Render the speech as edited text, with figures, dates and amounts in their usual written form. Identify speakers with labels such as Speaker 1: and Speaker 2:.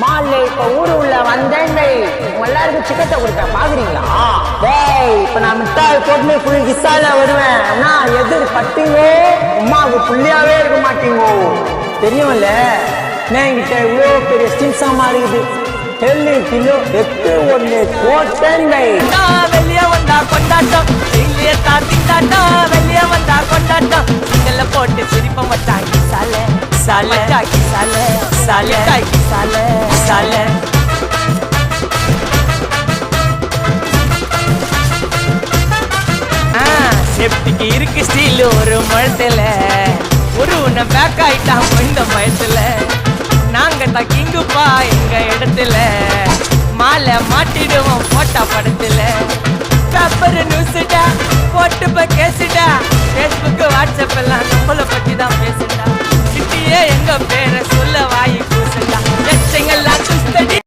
Speaker 1: மாலை இப்ப ஊரு உள்ள வந்தேன் எல்லாருக்கும் சிக்கத்தை கொடுப்பேன் பாக்குறீங்களா? டேய் இப்ப நான் மிட்டாய் போட்டு புள்ளி கிசால வருவேன். ஆனா எதிர் பட்டீங்கோ அம்மாவுக்கு புள்ளியாவே இருக்க மாட்டீங்கோ. தெரியும்ல என்கிட்ட இவ்வளோ பெரிய ஸ்டீம் சாமா இருக்குது. 10 கிலோ எட்டு ஒண்ணு போட்டேன்.
Speaker 2: வெளியே வந்தா கொண்டாட்டம் இல்லையே தாத்திட்டாட்டம். வெளியே வந்தா கொண்டாட்டம் சிங்கல்ல போட்டு சிரிப்ப மச்சாக்கி சாலே சாலே சாக்கி சாலே சாலே சாக்கி சாலே சாலே. செப்டிக்கு இருக்கு ஸ்டீல் ஒரு மழத்துல ஒரு உன்னை பேக் ஆயிட்டான் இந்த மயத்துல. நாங்க தான் கிங்குப்பா எங்க இடத்துல மாலை மாட்டிடுவோம் போட்டா படத்துல. பேப்பர் நியூஸ்டா போட்டு கேசுடா. Facebook வாட்ஸ்அப் எல்லாம் நம்மளை பத்தி தான் பேசுடா. சிட்டியே எங்க பேர்